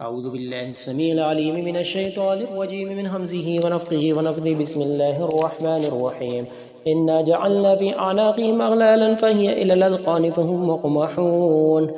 أعوذ بالله السميع العليم من الشيطان الرجيم من همزه ونفخه ونفثه بسم الله الرحمن الرحيم إنا جعلنا في أعناقهم أغلالا فهي إلى الأذقان فهم مقمحون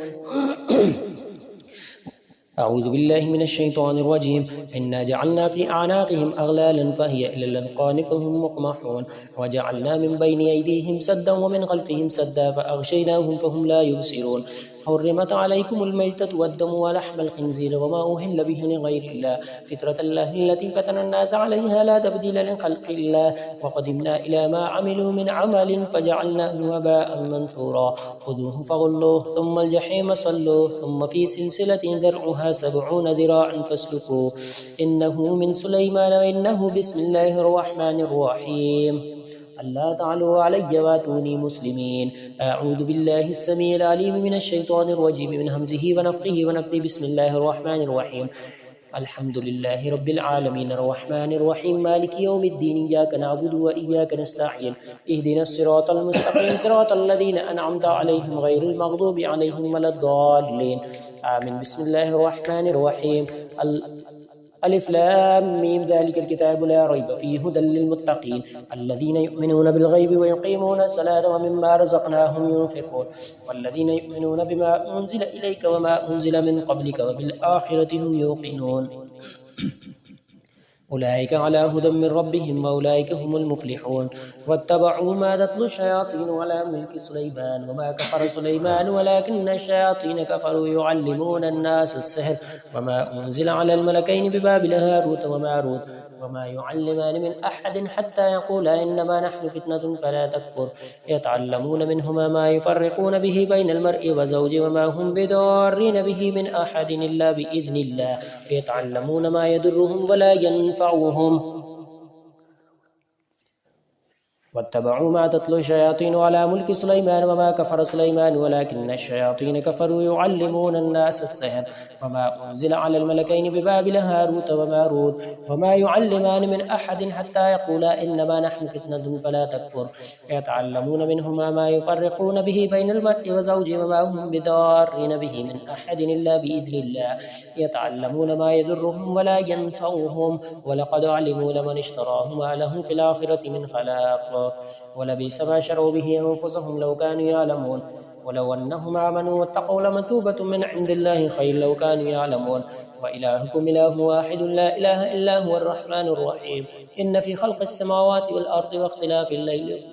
أعوذ بالله من الشيطان الرجيم إنا جعلنا في أعناقهم أغلالا فهي إلى الأذقان فهم مقمحون وجعلنا من بين أيديهم سدا ومن خلفهم سدا فأغشيناهم فهم لا يبصرون حرمت عليكم الميتة والدم ولحم الخنزير وما أهل به لغير الله فطرة الله التي فتن الناس عليها لا تبديل لخلق الله وقدمنا إلى ما عملوا من عمل فجعلناه هباء منثورا خذوه فغلوه ثم الجحيم صلوه ثم في سلسلة ذرعها 70 ذراعا فاسلكوه إنه من سليمان وإنه بسم الله الرحمن الرحيم ألا تعلوا علي واتوني مسلمين أعوذ بالله السميع العليم من الشيطان الرجيم من همزه ونفخه ونفثه بسم الله الرحمن الرحيم الحمد لله رب العالمين الرحمن الرحيم مالك يوم الدين إياك نعبد وإياك نستعين اهدنا الصراط المستقيم صراط الذين أنعمت عليهم غير المغضوب عليهم ولا الضالين آمين بسم الله الرحمن الرحيم ألف لام ميم ذلك الكتاب لا ريب فيه هدى للمتقين الذين يؤمنون بالغيب ويقيمون الصلاة ومما رزقناهم ينفقون والذين يؤمنون بما أنزل إليك وما أنزل من قبلك وبالآخرة هم يوقنون أولئك على هدى من ربهم وأولئك هم المفلحون واتبعوا ما تتلو الشياطين على ملك سليمان وما كفر سليمان ولكن الشياطين كفروا يعلمون الناس السحر وما أنزل على الملكين ببابل هاروت وماروت وما يعلمان من أحد حتى يقولا إنما نحن فتنة فلا تكفر يتعلمون منهما ما يفرقون به بين المرء وزوجه وما هم بضارين به من أحد إلا بإذن الله يتعلمون ما يضرهم ولا ينفعهم واتبعوا ما تتلو الشياطين على ملك سليمان وما كفر سليمان ولكن الشياطين كفروا يعلمون الناس السحر وما أنزل على الملكين ببابل هاروت وماروت وما يعلمان من أحد حتى يقولا إنما نحن فتنة فلا تكفر يتعلمون منهما ما يفرقون به بين المرء وزوجه وما هم بضارين به من أحد إلا بإذن الله يتعلمون ما يضرهم ولا ينفعهم ولقد علموا لمن اشتراه ما له في الآخرة من خلاق ولبئس ما شروا به أنفسهم لو كانوا يعلمون ولو أنهم آمنوا واتقوا لمثوبة من عند الله خير لو كانوا يعلمون وإلهكم إله واحد لا إله إلا هو الرحمن الرحيم إن في خلق السماوات والأرض واختلاف الليل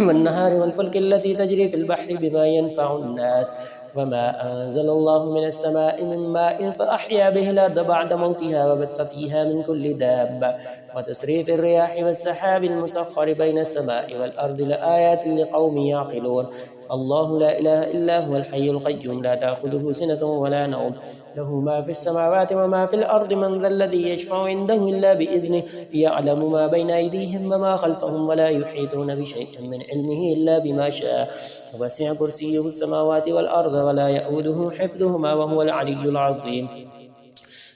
والنهار والفلك التي تجري في البحر بما ينفع الناس وما أنزل الله من السماء من ماء فأحيا به الأرض بعد موتها وبث فيها من كل دابة وتسريف الرياح والسحاب المسخر بين السماء والأرض لآيات لقوم يعقلون الله لا إله إلا هو الحي القيوم لا تأخذه سنة ولا نوم له ما في السماوات وما في الأرض من ذا الذي يشفع عنده إلا بإذنه يعلم ما بين أيديهم وما خلفهم ولا يحيطون بشيء من علمه إلا بما شاء وسع كرسيه السماوات والأرض ولا يؤوده حفظهما وهو العلي العظيم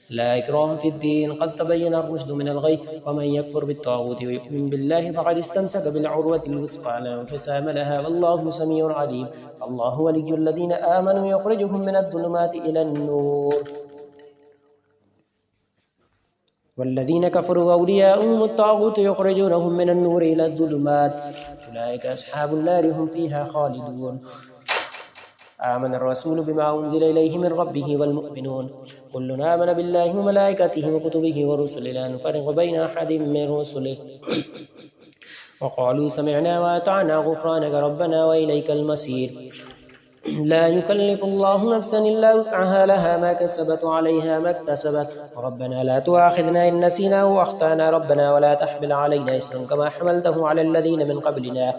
لا إكراه في الدين قد تبين الرشد من الغي ومن يكفر بالطاغوت ويؤمن بالله فقد استمسك بالعروة الوثقى لا انفصام لها والله سميع عليم الله ولي الذين آمنوا يخرجهم من الظلمات إلى النور والذين كفروا أولياؤهم الطاغوت يخرجونهم من النور إلى الظلمات أولئك أصحاب النار هم فيها خالدون آمن الرسول بما أنزل إليه من ربه والمؤمنون كلنا آمن بالله وملائكته وكتبه ورسله لا نفرق بين أحد من رسله وقالوا سمعنا وأطعنا غفرانك ربنا وإليك المصير لا يكلف الله نفسا إلا وسعها لها ما كسبت وعليها ما اكتسبت ربنا لا تؤاخذنا إن نسينا وأخطأنا ربنا ولا تحمل علينا إصرا كما حملته على الذين من قبلنا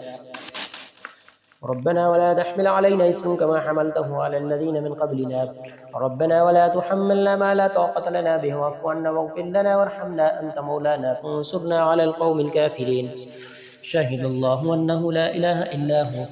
ربنا ولا تحمل علينا إصرا كما حملته على الذين من قبلنا ربنا ولا تحملنا ما لا طاقة لنا به واعف عنا واغفر لنا وارحمنا أنت مولانا فانصرنا على القوم الكافرين شهد الله أنه لا إله إلا هو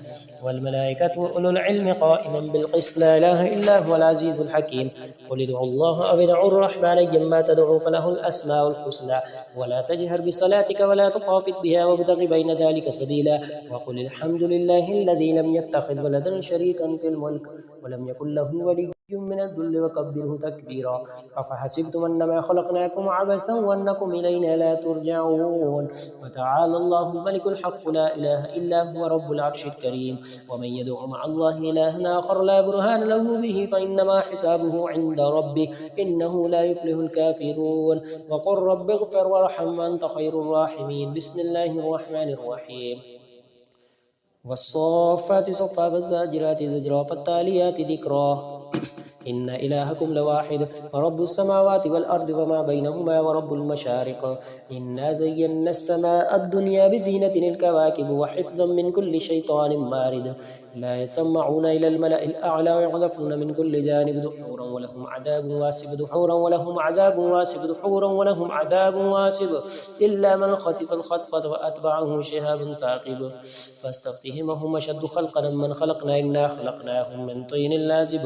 والملائكة وأولو العلم قائما بالقسط لا إله إلا هو العزيز الحكيم قل ادعوا الله أو ادعوا الرحمن أيما تدعوا فله الأسماء الحسنى ولا تجهر بصلاتك ولا تخافت بها وابتغ بين ذلك سبيلا وقل الحمد لله الذي لم يتخذ ولدا شريكا في الملك ولم يكن له ولي من الذل وكبره تكبيرا. أفحسبتم أنما خلقناكم عبثا وأنكم إلينا لا ترجعون. وتعالى الله الملك الحق لا إله إلا هو رب العرش الكريم. ومن يدع مع الله إلها آخر لا برهان له به فإنما حسابه عند ربه إنه لا يفلح الكافرون. وقل رب اغفر وارحم وأنت خير الراحمين. بسم الله الرحمن الرحيم. والصافات صفا فالزاجرات زجرا فالتاليات ذكرا. إن إلهكم لواحد رب السماوات والأرض وما بينهما ورب المشارق. إنا زينا السماء الدنيا بزينة الكواكب وحفظا من كل شيطان مارد. لا يسمعون إلى الملأ الأعلى ويقذفون من كل جانب دحورا ولهم عذاب واسب دحورا ولهم عذاب واسب دحورا ولهم عذاب واسب إلا من خطف الخطفة وأتبعه شهاب ثاقب. فاستفتهم هم أشد خلقا من خلقنا إنا خلقناهم من طين لازب.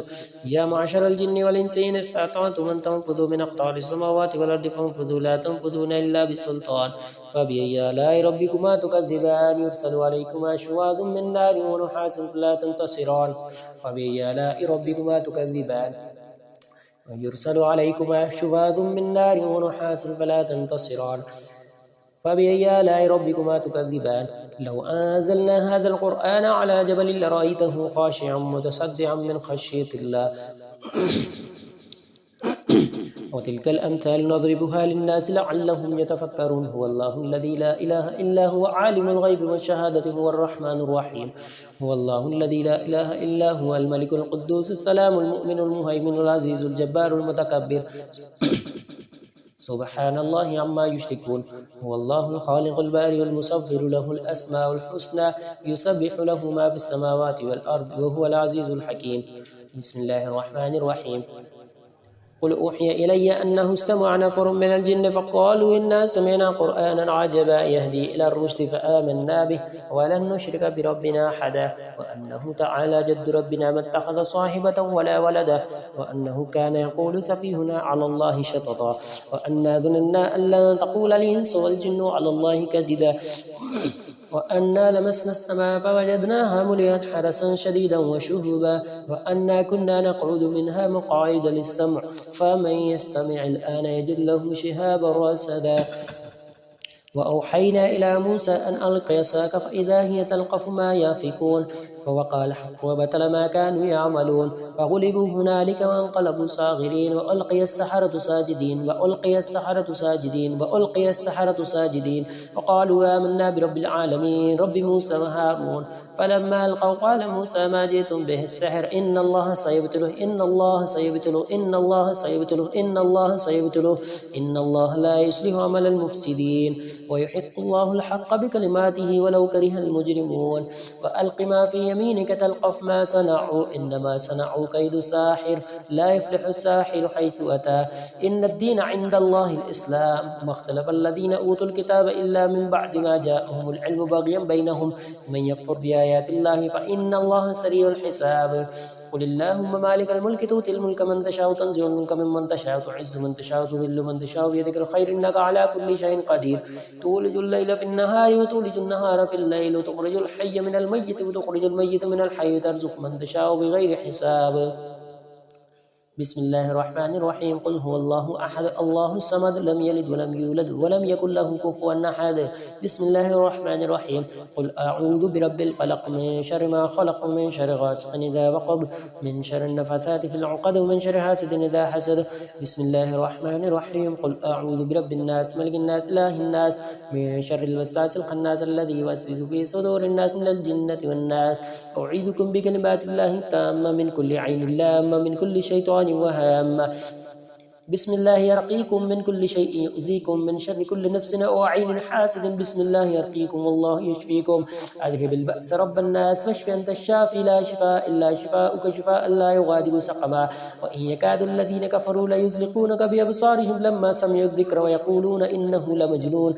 يا معشر الجن والإنس إن استطعتم أن تنفذوا من أقطار السماوات والأرض فانفذوا لا تنفذون إلا بسلطان. فبأي آلاء ربكما تكذبان يرسل عليكما شواظ من نار ونحاس فلا تنتصران. فبأي آلاء ربكما تكذبان يرسل عليكما شواظ من نار ونحاس فلا تنتصران. فبأي آلاء ربكما تكذبان. لو أنزلنا هذا القرآن على جبل لرأيته خاشعا متصدعا من خشية الله. وتلك الأمثال نضربها للناس لعلهم يتفكرون. هو الله الذي لا إله إلا هو عالم الغيب والشهادة هو الرحمن الرحيم. هو الله الذي لا إله إلا هو الملك القدوس السلام المؤمن المهيمن العزيز الجبار المتكبر. سبحان الله عما يشركون. هو الله الخالق البارئ المصور له الأسماء الحسنى يسبح له ما في السماوات والأرض وهو العزيز الحكيم. بسم الله الرحمن الرحيم. قل أوحي إلي أنه استمع نفر من الجن فقالوا إنا سمعنا قرآنا عجبا يهدي إلى الرشد فآمنا به ولن نشرك بربنا أحدا. وأنه تعالى جد ربنا ما اتخذ صاحبة ولا ولدا. وأنه كان يقول سفيهنا على الله شططا. وأنا ظننا أن لن تقول الإنس والجن على الله كذبا. وأنا لمسنا السماء فوجدناها ملئت حرسا شديدا وشهبا. وأنا كنا نقعد منها مقاعد للسمع فمن يستمع الآن يجد له شهابا رصدا. وأوحينا إلى موسى أن ألق عصاك فإذا هي تلقف ما يافكون. فوقع الحق وبطل ما كانوا يعملون. فغلبوا هنالك وانقلبوا صاغرين. وألقي السحرة ساجدين وقالوا آمنا برب العالمين رب موسى وهارون. فلما ألقوا قال موسى ما جئتم به السحر إن الله سيبطله إن الله لا يصلح عمل المفسدين ويحق الله الحق بكلماته ولو كره المجرمون. وألق ما في يمينك تلقف ما صنعوا إنما صنعوا كيد ساحر لا يفلح الساحر حيث أتى. إن الدين عند الله الإسلام. ما اختلف الذين أوتوا الكتاب إلا من بعد ما جاءهم العلم بغيا بينهم. من يكفر بآيات الله فإن الله سريع الحساب. قل اللهم مالك الملك تؤتي الملك من تشاء تنزع الملك ممن تشاء تعز من تشاء تذل من تشاء بيدك الخير إنك على كل شيء قدير. تولج الليل في النهار وتولج النهار في الليل وتخرج الحي من الميت وتخرج الميت من الحي ترزق من تشاء بغير حساب. بسم الله الرحمن الرحيم. قل هو الله أحد الله الصمد لم يلد ولم يولد ولم يكن له كفوا أحد. بسم الله الرحمن الرحيم. قل أعوذ برب الفلق من شر ما خلق من شر غاسق إذا وقب من شر النفاثات في العقد ومن شر حاسد إذا حسد. بسم الله الرحمن الرحيم. قل أعوذ برب الناس ملك الناس إله الناس من شر الوسواس الخناس الذي يوسوس في صدور الناس من الجنة والناس. أعيذكم بكلمات الله التامة من كل عين لامة من كل شيطان وهامة. بسم الله يرقيكم من كل شيء يؤذيكم من شر كل نفس أو عين حاسد. بسم الله يرقيكم والله يشفيكم. أذهب البأس رب الناس واشف أنت الشافي لا شفاء إلا شفاؤك شفاء لا يغادر سقما. وإن يكاد الذين كفروا ليزلقونك بأبصارهم لما سمعوا الذكر ويقولون إنه لمجنون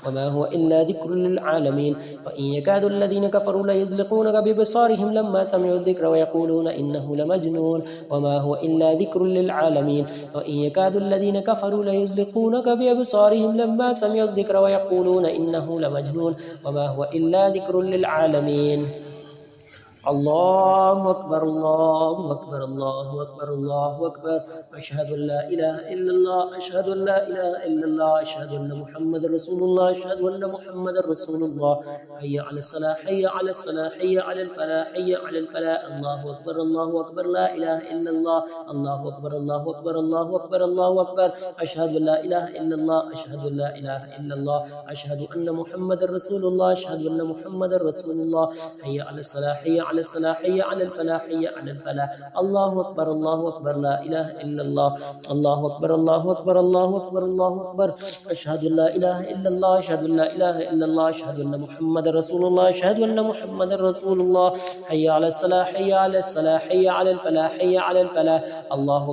وما هو إلا ذكر للعالمين. وإن يكاد الذين كفروا ليزلقونك ببصارهم لما سمعوا الذكر ويقولون إنه لمجنون وما هو إلا ذكر للعالمين. وإن يكاد الذين كفروا ليزلقونك بأبصارهم لما سمعوا الذكر ويقولون إنه لمجنون وما هو إلا ذكر للعالمين. الله أكبر الله أكبر الله أكبر الله أكبر أشهد أن لا إله إلا الله أشهد أن لا إله إلا الله أشهد أن محمد رسول الله أشهد أن محمد رسول الله حي على الصلاة حي على الصلاة حي على الفلاح حي على الفلاح الله أكبر الله أكبر لا إله إلا الله الله أكبر الله أكبر الله أكبر الله أكبر أشهد أن لا إله إلا الله أشهد أن لا إله إلا الله أشهد أن محمد رسول الله أشهد أن محمد رسول الله حي على الصلاة حي على الصلاة حي على الفلاح حي على الفلاح الله أكبر الله أكبر لا إله إلا الله الله أكبر الله أكبر الله أكبر الله أكبر أشهد أن لا إله إلا الله أشهد أن لا إله إلا الله أشهد أن محمد رسول الله أشهد أن محمد رسول الله حي على الصلاة حي على الصلاة حي على الفلاح حي على الفلاح الله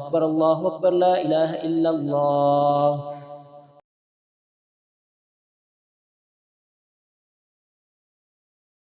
أكبر لا إله إلا الله